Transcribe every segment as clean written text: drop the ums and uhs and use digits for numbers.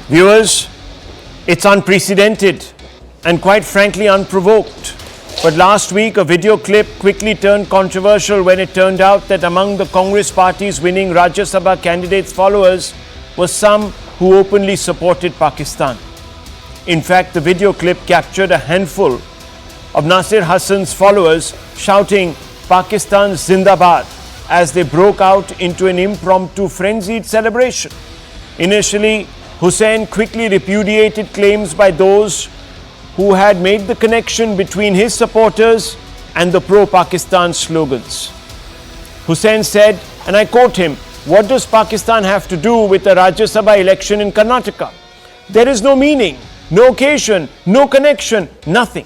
Viewers, it's unprecedented and quite frankly unprovoked. But last week, a video clip quickly turned controversial when it turned out that among the Congress party's winning Rajya Sabha candidates' followers were some who openly supported Pakistan. In fact, the video clip captured a handful of Naseer Hussain's followers shouting Pakistan Zindabad as they broke out into an impromptu frenzied celebration. Initially, Hussain quickly repudiated claims by those who had made the connection between his supporters and the pro-Pakistan slogans. Hussain said, and I quote him, "What does Pakistan have to do with the Rajya Sabha election in Karnataka? There is no meaning, no occasion, no connection, nothing.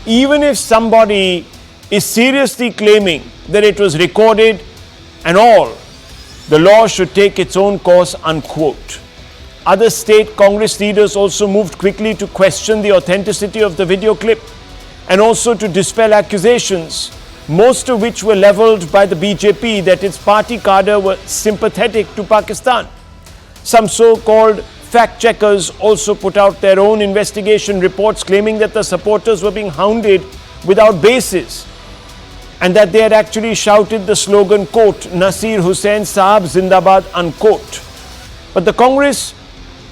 Even if somebody is seriously claiming that it was recorded and all, the law should take its own course," unquote. Other state Congress leaders also moved quickly to question the authenticity of the video clip and also to dispel accusations, most of which were leveled by the BJP that its party cadre were sympathetic to Pakistan. Some so-called fact-checkers also put out their own investigation reports claiming that the supporters were being hounded without basis and that they had actually shouted the slogan, quote, "Naseer Hussain Sahab Zindabad," unquote. But the Congress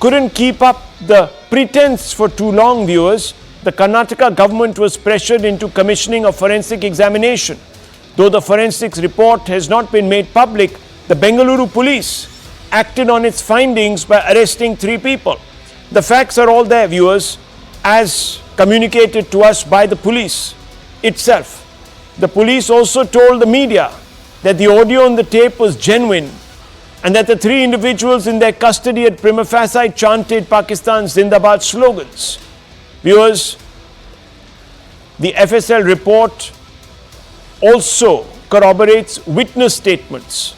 couldn't keep up the pretense for too long, viewers. The Karnataka government was pressured into commissioning a forensic examination. Though the forensics report has not been made public, the Bengaluru police acted on its findings by arresting 3 people. The facts are all there, viewers, as communicated to us by the police itself. The police also told the media that the audio on the tape was genuine and that the 3 individuals in their custody had prima facie chanted Pakistan Zindabad slogans. Viewers, the FSL report also corroborates witness statements.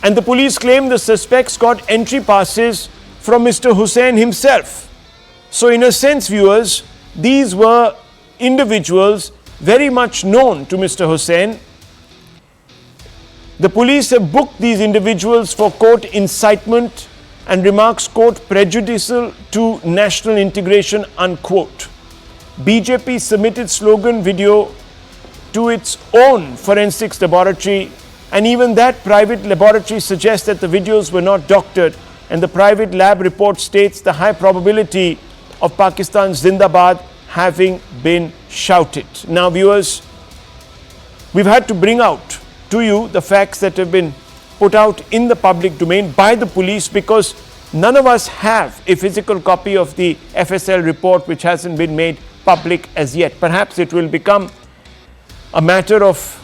And the police claim the suspects got entry passes from Mr. Hussain himself. So in a sense, viewers, these were individuals very much known to Mr. Hussain. The police have booked these individuals for quote incitement and remarks quote prejudicial to national integration unquote. BJP submitted slogan video to its own forensics laboratory, and even that private laboratory suggests that the videos were not doctored, and the private lab report states the high probability of Pakistan Zindabad having been shouted. Now viewers, we've had to bring out to you the facts that have been put out in the public domain by the police because none of us have a physical copy of the FSL report which hasn't been made public as yet. Perhaps it will become a matter of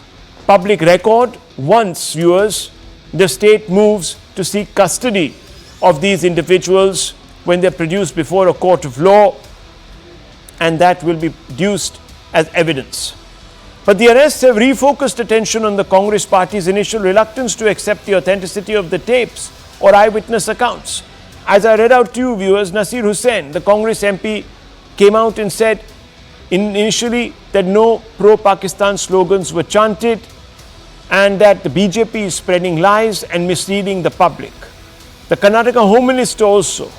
public record once, viewers, the state moves to seek custody of these individuals when they're produced before a court of law, and that will be produced as evidence. But the arrests have refocused attention on the Congress party's initial reluctance to accept the authenticity of the tapes or eyewitness accounts. As I read out to you, viewers, Naseer Hussain, the Congress MP, came out and said initially that no pro-Pakistan slogans were chanted and that the BJP is spreading lies and misleading the public. The Karnataka Home Minister also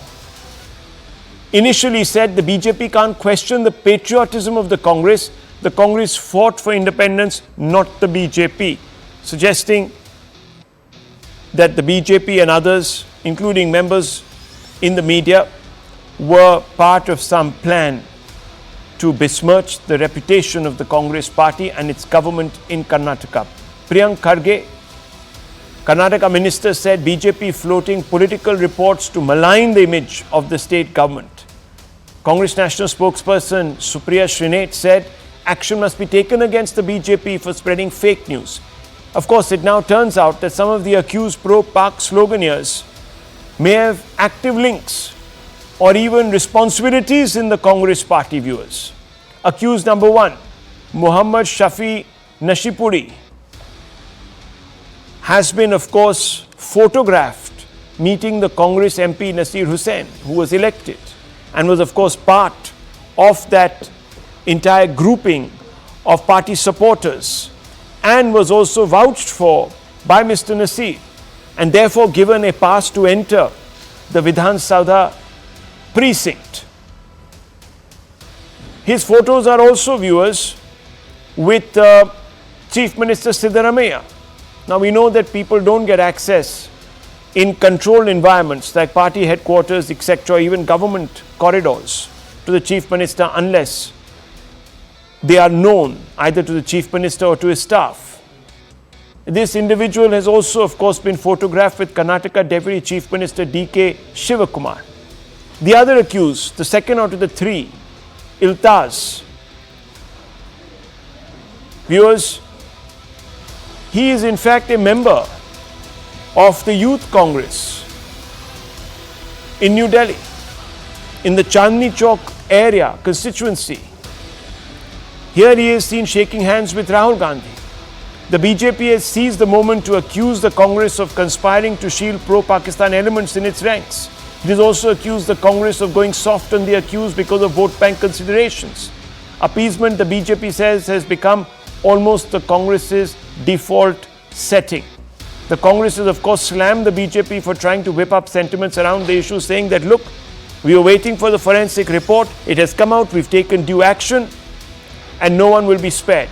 initially said the BJP can't question the patriotism of the Congress. The Congress fought for independence, not the BJP, suggesting that the BJP and others, including members in the media, were part of some plan to besmirch the reputation of the Congress party and its government in Karnataka. Priyank Kharge, Karnataka minister, said BJP floating political reports to malign the image of the state government. Congress national spokesperson Supriya Srinath said action must be taken against the BJP for spreading fake news. Of course, it now turns out that some of the accused pro-Pak sloganeers may have active links or even responsibilities in the Congress party, viewers. Accused number 1, Muhammad Shafi Nashipuri, has been, of course, photographed meeting the Congress MP Naseer Hussain, who was elected and was, of course, part of that entire grouping of party supporters and was also vouched for by Mr. Naseer and therefore given a pass to enter the Vidhana Soudha precinct. His photos are also, viewers, with Chief Minister Siddaramaiah. Now we know that people don't get access in controlled environments like party headquarters, etc., or even government corridors to the Chief Minister unless they are known either to the Chief Minister or to his staff. This individual has also, of course, been photographed with Karnataka Deputy Chief Minister D.K. Shivakumar. The other accused, the second out of the three, Iltaz. Viewers, he is in fact a member of the Youth Congress in New Delhi, in the Chandni Chowk area constituency. Here he is seen shaking hands with Rahul Gandhi. The BJP has seized the moment to accuse the Congress of conspiring to shield pro-Pakistan elements in its ranks. It has also accused the Congress of going soft on the accused because of vote bank considerations. Appeasement, the BJP says, has become almost the Congress's default setting. The Congress has, of course, slammed the BJP for trying to whip up sentiments around the issue, saying that, look, we were waiting for the forensic report. It has come out. We've taken due action and no one will be spared.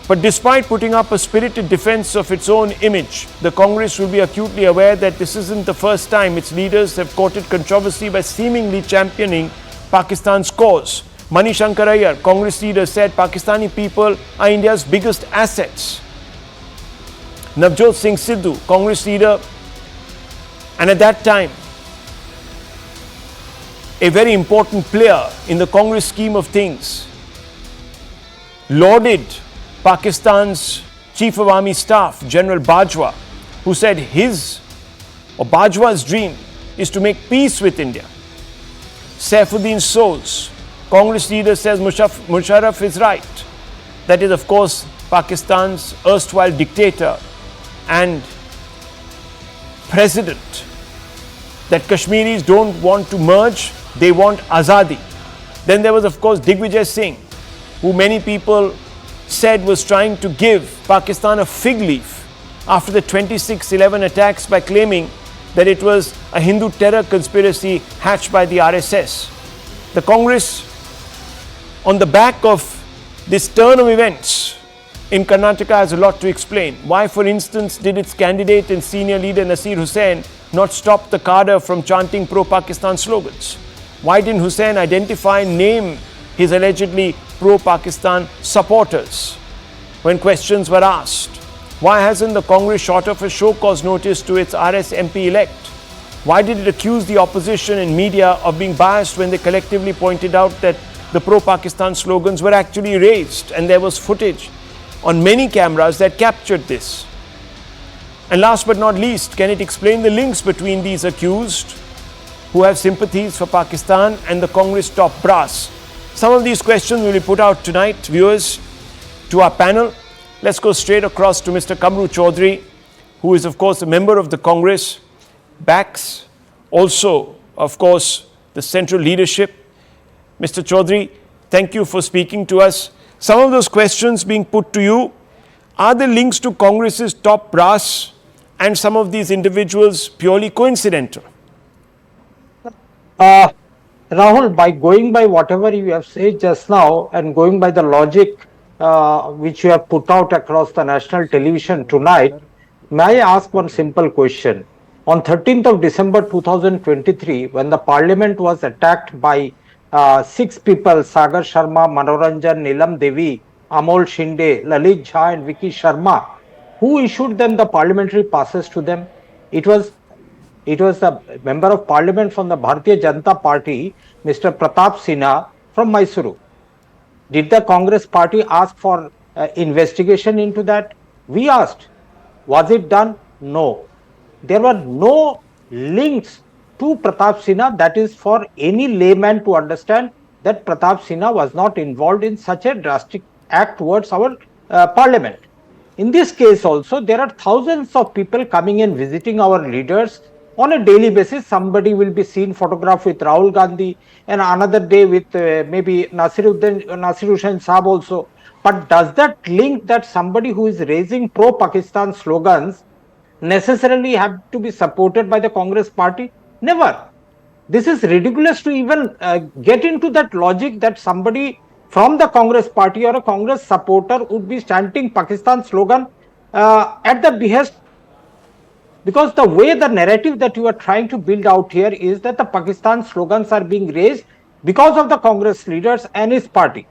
But despite putting up a spirited defense of its own image, the Congress will be acutely aware that this isn't the first time its leaders have courted controversy by seemingly championing Pakistan's cause. Mani Shankar Iyer, Congress leader, said Pakistani people are India's biggest assets. Navjot Singh Sidhu, Congress leader, and at that time, a very important player in the Congress scheme of things, lauded Pakistan's Chief of Army Staff, General Bajwa, who said Bajwa's dream is to make peace with India. Saifuddin Soz, Congress leader, says Musharraf is right. That is, of course, Pakistan's erstwhile dictator and president. That Kashmiris don't want to merge, they want Azadi. Then there was, of course, Digvijay Singh, who many people said was trying to give Pakistan a fig leaf after the 26/11 attacks by claiming that it was a Hindu terror conspiracy hatched by the RSS. The Congress, on the back of this turn of events in Karnataka, has a lot to explain. Why, for instance, did its candidate and senior leader Naseer Hussain not stop the cadre from chanting pro-Pakistan slogans? Why didn't Hussain identify and name his allegedly pro-Pakistan supporters when questions were asked? Why hasn't the Congress shot off a show cause notice to its RS MP-elect? Why did it accuse the opposition and media of being biased when they collectively pointed out that the pro-Pakistan slogans were actually raised and there was footage on many cameras that captured this? And last but not least, can it explain the links between these accused who have sympathies for Pakistan and the Congress top brass? Some of these questions will be put out tonight, viewers, to our panel. Let's go straight across to Mr. Kamru Chaudhary, who is, of course, a member of the Congress, backs also, of course, the central leadership. Mr. Chaudhary, thank you for speaking to us. Some of those questions being put to you, are the links to Congress's top brass and some of these individuals purely coincidental? Rahul, by going by whatever you have said just now and going by the logic which you have put out across the national television tonight, may I ask one simple question? On 13th of December 2023, when the parliament was attacked by 6 people, Sagar Sharma, Manoranjan, Neelam Devi, Amol Shinde, Lalit Jha and Vicky Sharma, who issued them the parliamentary passes to them? It was the member of parliament from the Bharatiya Janata Party, Mr. Pratap Sinha from Mysuru. Did the Congress party ask for investigation into that? We asked. Was it done? No. There were no links to Pratap Sinha. That is for any layman to understand that Pratap Sinha was not involved in such a drastic act towards our parliament. In this case also, there are thousands of people coming and visiting our leaders. On a daily basis, somebody will be seen photographed with Rahul Gandhi and another day with maybe Naseer Hussain Saab also. But does that link that somebody who is raising pro-Pakistan slogans necessarily have to be supported by the Congress party? Never. This is ridiculous to even get into that logic that somebody from the Congress party or a Congress supporter would be chanting Pakistan slogan at the behest, because the way the narrative that you are trying to build out here is that the Pakistan slogans are being raised because of the Congress leaders and his party.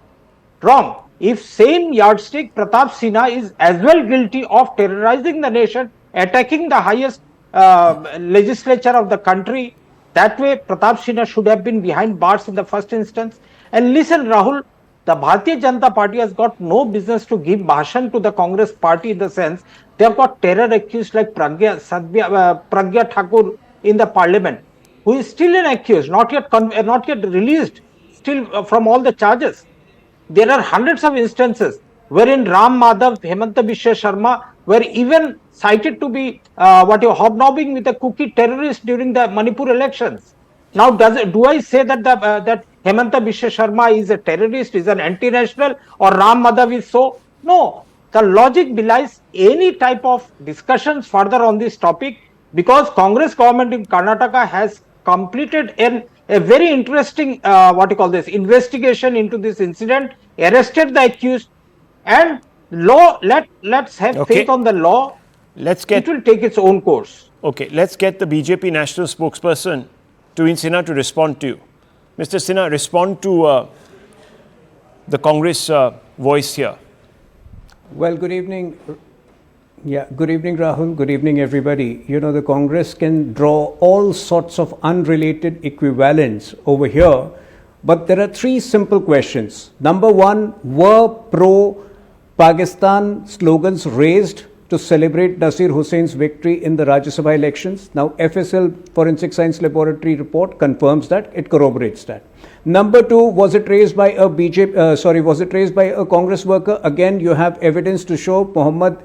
Wrong. If same yardstick, Pratap Sinha is as well guilty of terrorizing the nation, attacking the highest legislature of the country. That way, Pratap Sinha should have been behind bars in the first instance. And listen, Rahul, the Bharatiya Janata Party has got no business to give bhashan to the Congress party in the sense they have got terror accused like Pragya Thakur in the parliament, who is still an accused, not yet released, still from all the charges. There are hundreds of instances wherein Ram Madhav, Hemanta Biswa Sharma were even cited to be hobnobbing with a cookie terrorist during the Manipur elections. Now, do I say that that Hemanta Biswa Sharma is a terrorist, is an anti-national, or Ram Madhav is so? No, the logic belies any type of discussions further on this topic, because Congress government in Karnataka has completed a very interesting investigation into this incident, arrested the accused, and let's have faith on the law. It will take its own course. Okay, let's get the BJP national spokesperson Tuin Sinha to respond to you. Mr. Sinha, respond to the Congress voice here. Well, good evening. Yeah, good evening, Rahul. Good evening, everybody. You know, the Congress can draw all sorts of unrelated equivalents over here, but there are three simple questions. Number one, were pro-Pakistan slogans raised to celebrate Naseer Hussain's victory in the Rajya Sabha elections? Now, FSL Forensic Science Laboratory report confirms that, it corroborates that. Number two, was it raised by a was it raised by a Congress worker? Again, you have evidence to show Muhammad,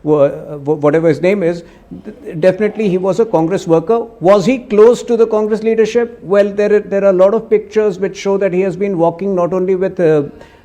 whatever his name is, definitely he was a Congress worker. Was he close to the Congress leadership? Well, there are a lot of pictures which show that he has been walking not only with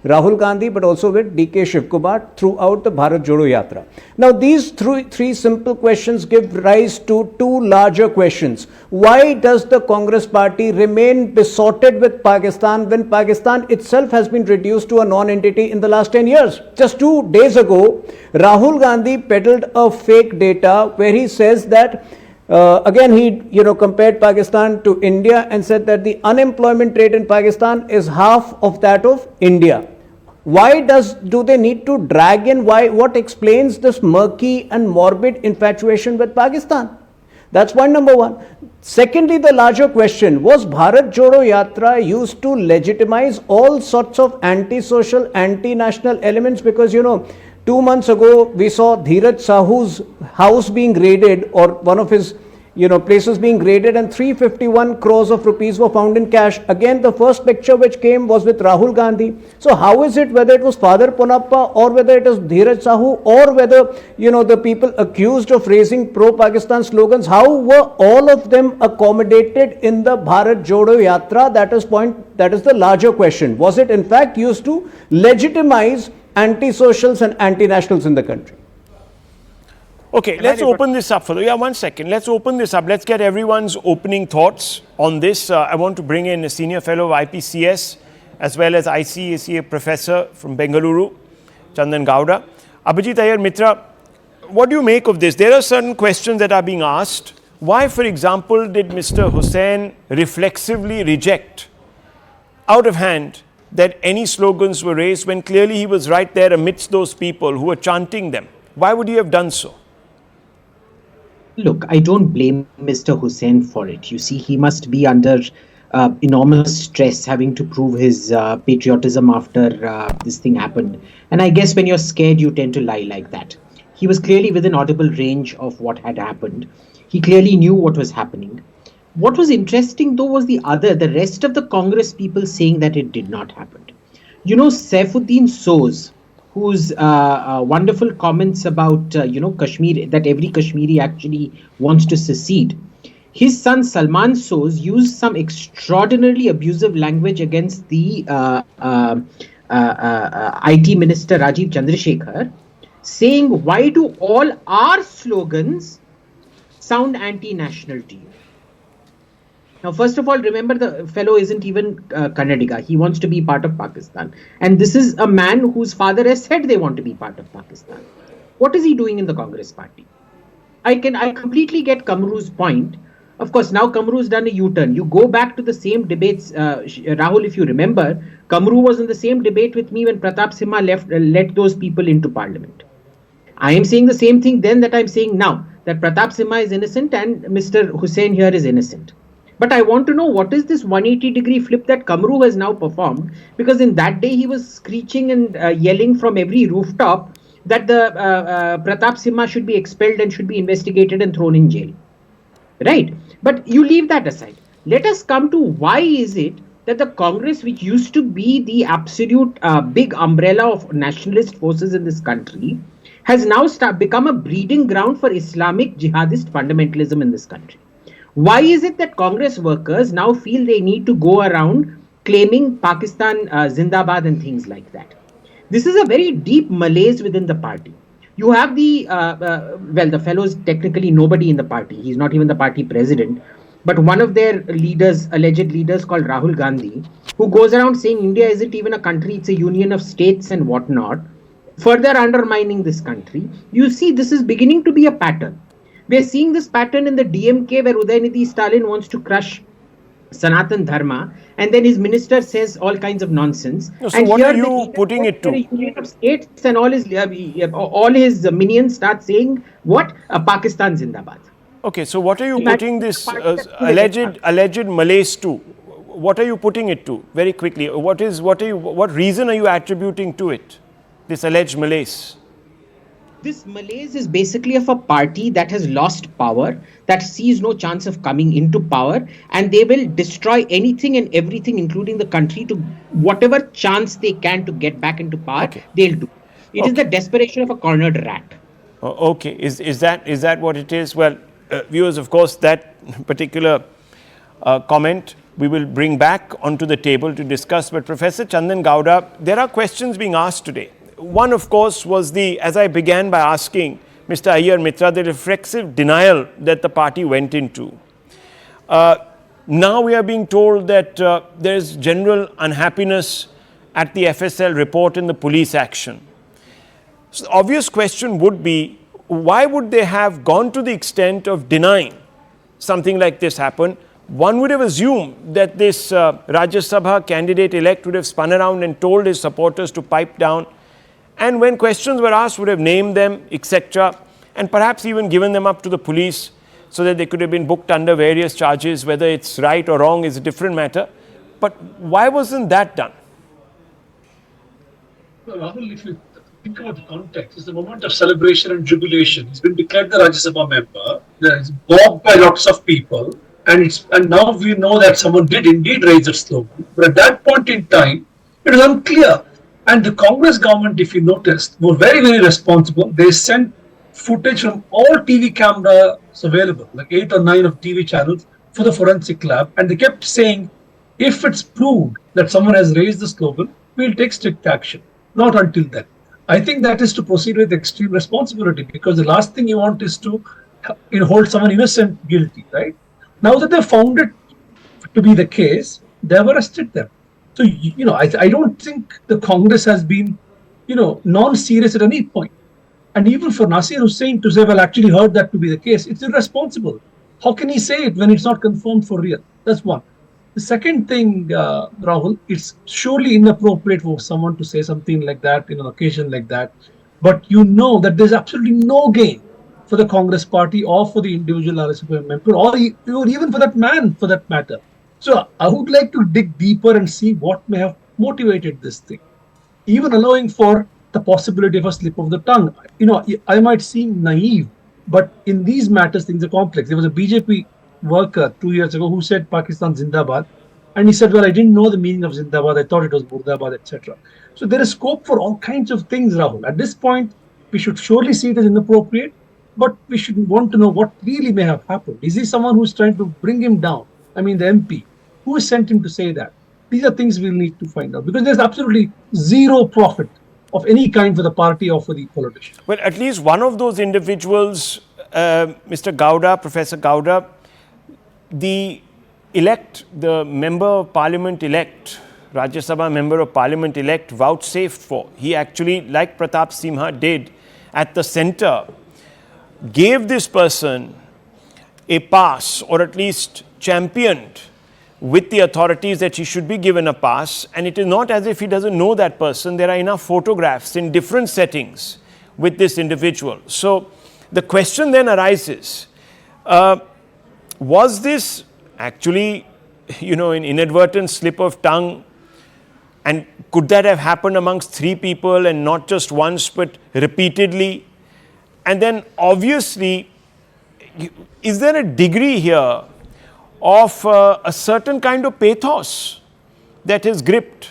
Rahul Gandhi but also with DK Shiv Kumar throughout the Bharat Jodo Yatra. Now, these three simple questions give rise to two larger questions. Why does the Congress party remain besotted with Pakistan when Pakistan itself has been reduced to a non-entity in the last 10 years? Just 2 days ago, Rahul Gandhi peddled a fake data where he says that again, he compared Pakistan to India and said that the unemployment rate in Pakistan is half of that of India. Why do they need to drag in? What explains this murky and morbid infatuation with Pakistan? That's point number one. Secondly, the larger question, was Bharat Jodo Yatra used to legitimize all sorts of anti-social, anti-national elements? Because 2 months ago, we saw Dheeraj Sahu's house being raided, or one of his places being raided, and 351 crores of rupees were found in cash. Again, the first picture which came was with Rahul Gandhi. So how is it, whether it was Father Ponappa or whether it is Dheeraj Sahu or whether, the people accused of raising pro-Pakistan slogans, how were all of them accommodated in the Bharat Jodo Yatra? That is the larger question. Was it in fact used to legitimize anti-socials and anti-nationals in the country? Okay, let's open this up for 1 second. Let's open this up. Let's get everyone's opening thoughts on this. I want to bring in a senior fellow of IPCS as well as ICACA professor from Bengaluru, Chandan Gowda. Abhijit Iyer Mitra, what do you make of this? There are certain questions that are being asked. Why, for example, did Mr. Hussain reflexively reject out of hand that any slogans were raised when clearly he was right there amidst those people who were chanting them? Why would he have done so? Look, I don't blame Mr. Hussain for it. You see, he must be under enormous stress having to prove his patriotism after this thing happened. And I guess when you're scared, you tend to lie like that. He was clearly within audible range of what had happened. He clearly knew what was happening. What was interesting, though, was the rest of the Congress people saying that it did not happen. Saifuddin Soz, whose wonderful comments about, Kashmir, that every Kashmiri actually wants to secede. His son Salman Soz used some extraordinarily abusive language against the IT Minister Rajiv Chandrasekhar, saying, why do all our slogans sound anti-national to you? Now, first of all, remember the fellow isn't even Karnataka. He wants to be part of Pakistan. And this is a man whose father has said they want to be part of Pakistan. What is he doing in the Congress party? I completely get Kamru's point. Of course, now Kamru's done a U-turn. You go back to the same debates, Rahul, if you remember, Kamru was in the same debate with me when Pratap Simha let those people into parliament. I am saying the same thing then that I'm saying now, that Pratap Simha is innocent and Mr. Hussain here is innocent. But I want to know what is this 180-degree flip that Kamru has now performed, because in that day he was screeching and yelling from every rooftop that the Pratap Simha should be expelled and should be investigated and thrown in jail. Right? But you leave that aside. Let us come to why is it that the Congress, which used to be the absolute big umbrella of nationalist forces in this country, has now become a breeding ground for Islamic jihadist fundamentalism in this country. Why is it that Congress workers now feel they need to go around claiming Pakistan Zindabad and things like that? This is a very deep malaise within the party. You have the, the fellow is technically nobody in the party. He's not even the party president. But one of their leaders, alleged leaders called Rahul Gandhi, who goes around saying India isn't even a country, it's a union of states and whatnot, further undermining this country. You see, this is beginning to be a pattern. We are seeing this pattern in the DMK where Udayanidhi Stalin wants to crush Sanatan Dharma, and then his minister says all kinds of nonsense. No, so and what here are you putting it to? The Union of States and all his minions start saying what? Pakistan Zindabad. Okay, so what are you putting this alleged malaise to? What are you putting it to? Very quickly, what reason are you attributing to it? This alleged malaise. This malaise is basically of a party that has lost power, that sees no chance of coming into power, and they will destroy anything and everything, including the country, to whatever chance they can to get back into power. Okay. They'll do. It is the desperation of a cornered rat. Okay, is that what it is? Well, viewers, of course, that particular comment we will bring back onto the table to discuss. But Professor Chandan Gowda, there are questions being asked today. One, of course, was as I began by asking Mr. Iyer Mitra, the reflexive denial that the party went into. Now we are being told that there is general unhappiness at the FSL report and the police action. So the obvious question would be, why would they have gone to the extent of denying something like this happened? One would have assumed that this Rajya Sabha candidate-elect would have spun around and told his supporters to pipe down, and when questions were asked would have named them, etc., and perhaps even given them up to the police so that they could have been booked under various charges. Whether it's right or wrong is a different matter. But why wasn't that done? Well, Rahul, if you think about the context, it's a moment of celebration and jubilation. He's been declared the Rajya Sabha member. He's bogged by lots of people. And now we know that someone did indeed raise a slogan. But at that point in time, it was unclear. And the Congress government, if you noticed, were very, very responsible. They sent footage from all TV cameras available, like 8 or 9 of TV channels, for the forensic lab. And they kept saying, if it's proved that someone has raised the slogan, we'll take strict action. Not until then. I think that is to proceed with extreme responsibility, because the last thing you want is to hold someone innocent guilty, right? Now that they've found it to be the case, they have arrested them. So, I don't think the Congress has been, non-serious at any point. And even for Naseer Hussain to say, well, actually heard that to be the case, it's irresponsible. How can he say it when it's not confirmed for real? That's one. The second thing, Rahul, it's surely inappropriate for someone to say something like that in an occasion like that. But you know that there's absolutely no gain for the Congress party or for the individual RSP member or even for that man, for that matter. So I would like to dig deeper and see what may have motivated this thing, even allowing for the possibility of a slip of the tongue. I might seem naive, but in these matters, things are complex. There was a BJP worker 2 years ago who said Pakistan Zindabad, and he said, well, I didn't know the meaning of Zindabad. I thought it was Murdabad, etc. So there is scope for all kinds of things, Rahul. At this point, we should surely see it as inappropriate, but we should want to know what really may have happened. Is he someone who's trying to bring him down? I mean, the MP. Who sent him to say that? These are things we'll need to find out, because there's absolutely zero profit of any kind for the party or for the politician. Well, at least one of those individuals, Mr. Gowda, Professor Gowda, the the member of parliament elect, Rajya Sabha member of parliament elect, vouchsafed for. He actually, like Pratap Simha did at the centre, gave this person a pass, or at least championed with the authorities that he should be given a pass. And it is not as if he doesn't know that person. There are enough photographs in different settings with this individual. So the question then arises, was this actually, an inadvertent slip of tongue? And could that have happened amongst three people and not just once but repeatedly? And then obviously, is there a degree here of a certain kind of pathos that has gripped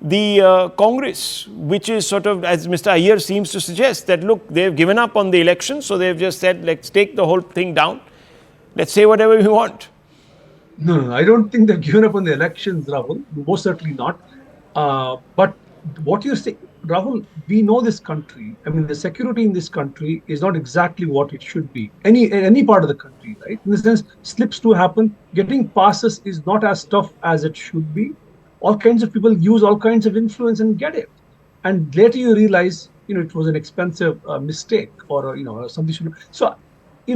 the Congress, which is sort of, as Mr. Iyer seems to suggest, that look, they've given up on the election, so they've just said, let's take the whole thing down. Let's say whatever we want. No, I don't think they've given up on the elections, Rahul. Most certainly not. But what you say, Rahul, we know this country. I mean, the security in this country is not exactly what it should be. Any part of the country, right? In the sense, slips do happen. Getting passes is not as tough as it should be. All kinds of people use all kinds of influence and get it. And later you realize, it was an expensive mistake or, something. So,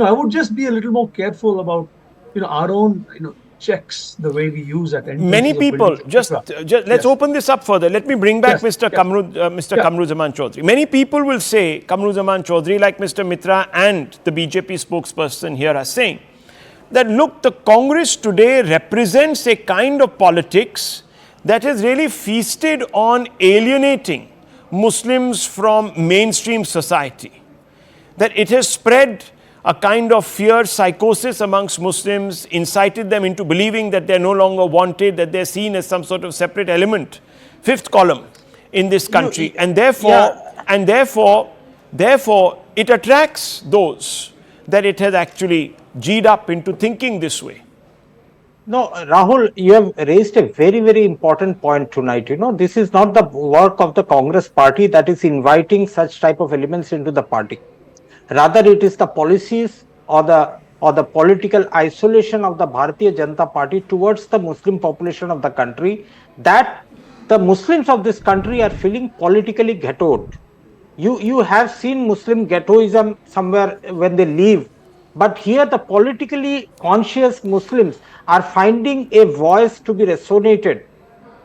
I would just be a little more careful about, our own, checks the way we use at many people just let's open this up further. Let me bring back Mr. Kamru Zaman Chaudhary. Many people will say, Kamru Zaman Chaudhary, like Mr. Mitra and the BJP spokesperson here are saying, that look, the Congress today represents a kind of politics that has really feasted on alienating Muslims from mainstream society, that it has spread a kind of fear, psychosis amongst Muslims, incited them into believing that they're no longer wanted, that they're seen as some sort of separate element, fifth column in this country. And therefore, it attracts those that it has actually G'd up into thinking this way. No, Rahul, you have raised a very, very important point tonight. This is not the work of the Congress party that is inviting such type of elements into the party. Rather, it is the policies or the political isolation of the Bharatiya Janata Party towards the Muslim population of the country, that the Muslims of this country are feeling politically ghettoed. You have seen Muslim ghettoism somewhere when they leave, but here the politically conscious Muslims are finding a voice to be resonated,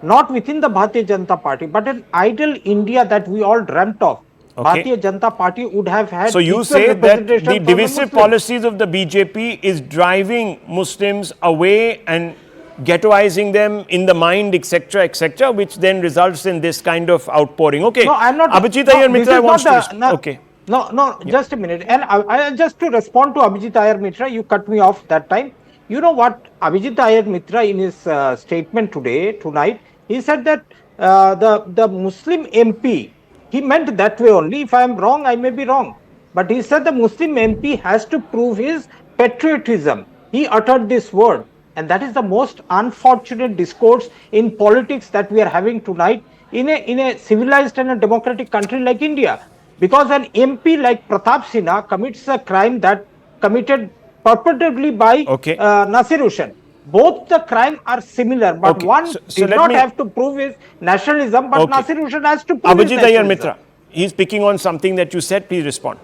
not within the Bharatiya Janata Party, but an ideal India that we all dreamt of. Okay. Bharatiya Janata Party would have had. So you say that the divisive policies of the BJP is driving Muslims away and ghettoizing them in the mind, etc., which then results in this kind of outpouring. Okay. No, I'm not. Abhijit Iyer Mitra wants to. Okay. No, just a minute. And I just to respond to Abhijit Iyer Mitra, you cut me off that time. You know what? Abhijit Iyer Mitra in his statement tonight, he said that the Muslim MP. He meant that way only. If I am wrong, I may be wrong. But he said the Muslim MP has to prove his patriotism. He uttered this word. And that is the most unfortunate discourse in politics that we are having tonight in a civilized and a democratic country like India. Because an MP like Pratap Sinha commits a crime that committed purportedly by Naseer Hussain. Both the crime are similar, but one did not have to prove his nationalism, but Naseer Hussain has to prove his nationalism. Abhijit Iyer Mitra, he's picking on something that you said. Please respond.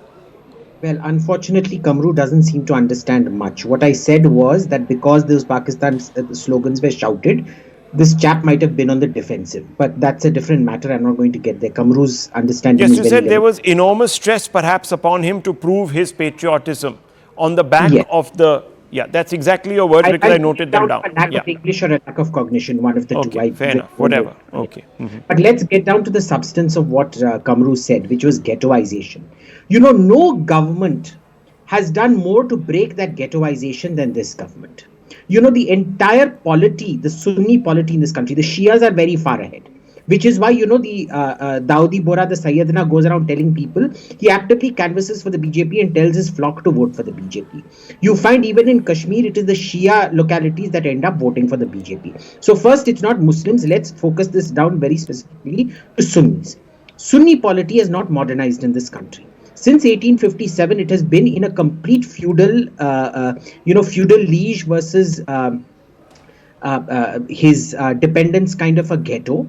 Well, unfortunately, Kamru doesn't seem to understand much. What I said was that because those Pakistan slogans were shouted, this chap might have been on the defensive. But that's a different matter. I'm not going to get there. Kamru's understanding is very you said there was enormous stress perhaps upon him to prove his patriotism on the back of the... Yeah, that's exactly your words because I noted them down. A lack of English or a lack of cognition, one of the two. Okay, fair enough. Whatever. Okay. But let's get down to the substance of what Kamru said, which was ghettoization. No government has done more to break that ghettoization than this government. The entire polity, the Sunni polity in this country, the Shias are very far ahead. Which is why, the Dawoodi Bohra, the Sayyidina, goes around telling people, he actively canvasses for the BJP and tells his flock to vote for the BJP. You find even in Kashmir, it is the Shia localities that end up voting for the BJP. So first, it's not Muslims. Let's focus this down very specifically to Sunnis. Sunni polity has not modernized in this country. Since 1857, it has been in a complete feudal liege versus his dependents kind of a ghetto.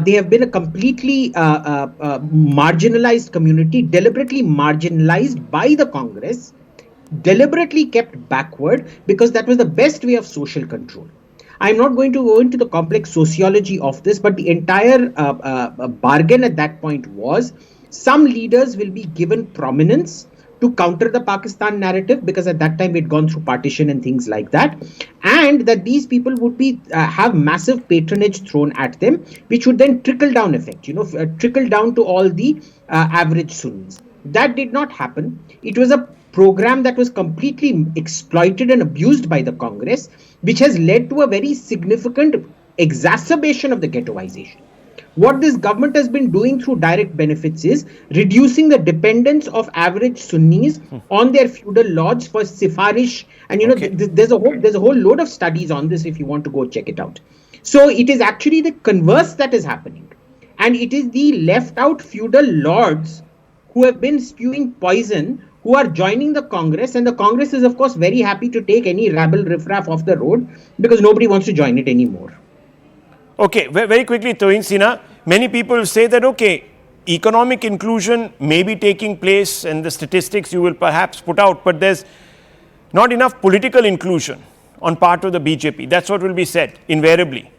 They have been a completely marginalized community, deliberately marginalized by the Congress, deliberately kept backward because that was the best way of social control. I'm not going to go into the complex sociology of this, but the entire bargain at that point was some leaders will be given prominence to counter the Pakistan narrative, because at that time we'd gone through partition and things like that, and that these people would be have massive patronage thrown at them, which would then trickle down effect, trickle down to all the average Sunnis. That did not happen. It was a program that was completely exploited and abused by the Congress, which has led to a very significant exacerbation of the ghettoization. What this government has been doing through direct benefits is reducing the dependence of average Sunnis on their feudal lords for sifarish. And there's a whole load of studies on this if you want to go check it out. So it is actually the converse that is happening. And it is the left out feudal lords who have been spewing poison, who are joining the Congress, and the Congress is of course very happy to take any rabble riffraff off the road because nobody wants to join it anymore. Okay, very quickly, Tohin Sinha, many people say that, okay, economic inclusion may be taking place and the statistics you will perhaps put out, but there's not enough political inclusion on part of the BJP. That's what will be said, invariably.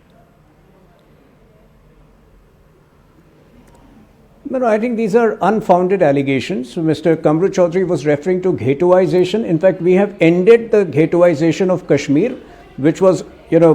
No, I think these are unfounded allegations. So Mr. Kamru Chaudhary was referring to ghettoization. In fact, we have ended the ghettoization of Kashmir, which was,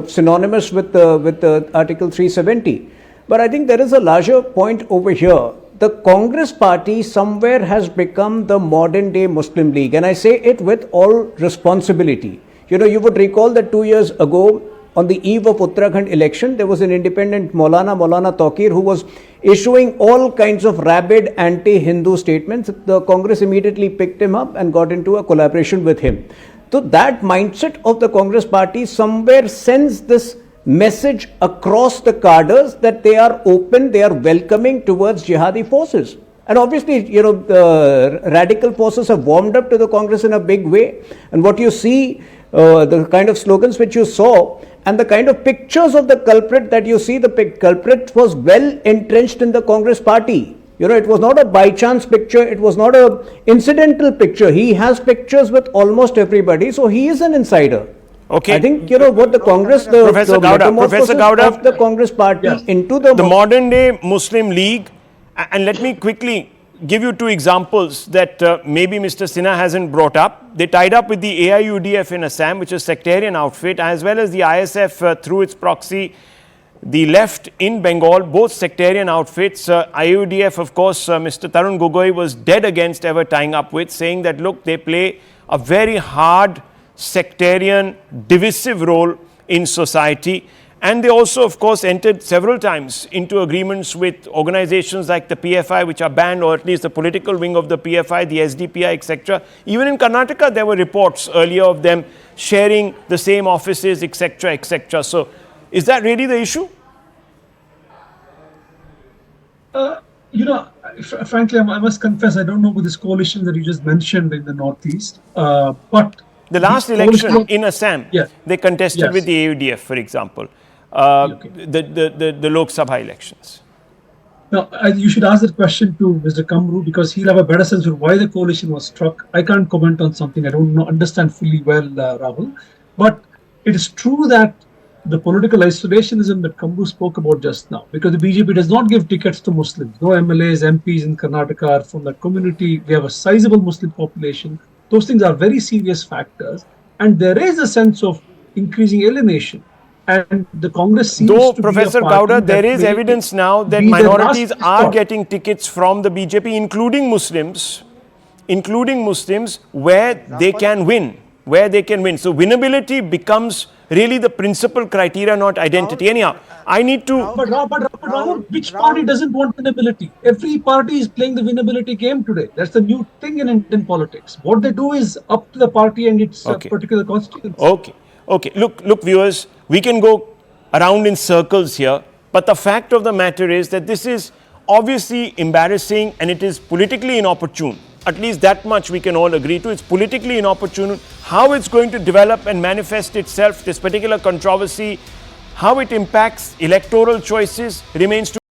synonymous with the Article 370. But I think there is a larger point over here. The Congress party somewhere has become the modern day Muslim League. And I say it with all responsibility. You would recall that 2 years ago, on the eve of Uttarakhand election, there was an independent Maulana Taqir, who was issuing all kinds of rabid anti-Hindu statements. The Congress immediately picked him up and got into a collaboration with him. So that mindset of the Congress party somewhere sends this message across the cadres that they are open, they are welcoming towards jihadi forces. And obviously, the radical forces have warmed up to the Congress in a big way. And what you see, the kind of slogans which you saw, and the kind of pictures of the culprit that you see, the culprit was well entrenched in the Congress party. It was not a by chance picture. It was not a incidental picture. He has pictures with almost everybody. So he is an insider. Okay. I think, what the Congress, the metamorphosis of the Congress party into the modern day Muslim League. And let me quickly give you two examples that maybe Mr. Sinha hasn't brought up. They tied up with the AIUDF in Assam, which is a sectarian outfit, as well as the ISF through its proxy, the left in Bengal, both sectarian outfits. IUDF, of course, Mr. Tarun Gogoi was dead against ever tying up with, saying that, look, they play a very hard sectarian, divisive role in society. And they also, of course, entered several times into agreements with organizations like the PFI, which are banned, or at least the political wing of the PFI, the SDPI, etc. Even in Karnataka, there were reports earlier of them sharing the same offices, etc., etc. So, is that really the issue? Frankly, I must confess, I don't know about this coalition that you just mentioned in the Northeast, but the last election in Assam, they contested with the AUDF, for example, the Lok Sabha elections. Now, you should ask that question to Mr. Kamru, because he'll have a better sense of why the coalition was struck. I can't comment on something I don't understand fully well, Rahul. But it is true that the political isolationism that Kamru spoke about just now, because the BJP does not give tickets to Muslims. No MLAs, MPs in Karnataka are from that community. We have a sizable Muslim population. Those things are very serious factors. And there is a sense of increasing alienation. And the Congress seems to Professor be a party Gowda, there is evidence now that minorities are getting tickets from the BJP, including Muslims, where they can win. So winnability becomes really the principal criteria, not identity. Anyhow, I need to... But Rahul, which party doesn't want winnability? Every party is playing the winnability game today. That's the new thing in Indian politics. What they do is up to the party and its particular constituency. Okay. Look, viewers, we can go around in circles here, but the fact of the matter is that this is obviously embarrassing and it is politically inopportune At least that much we can all agree to. It's politically inopportune. How it's going to develop and manifest itself, this particular controversy, how it impacts electoral choices remains to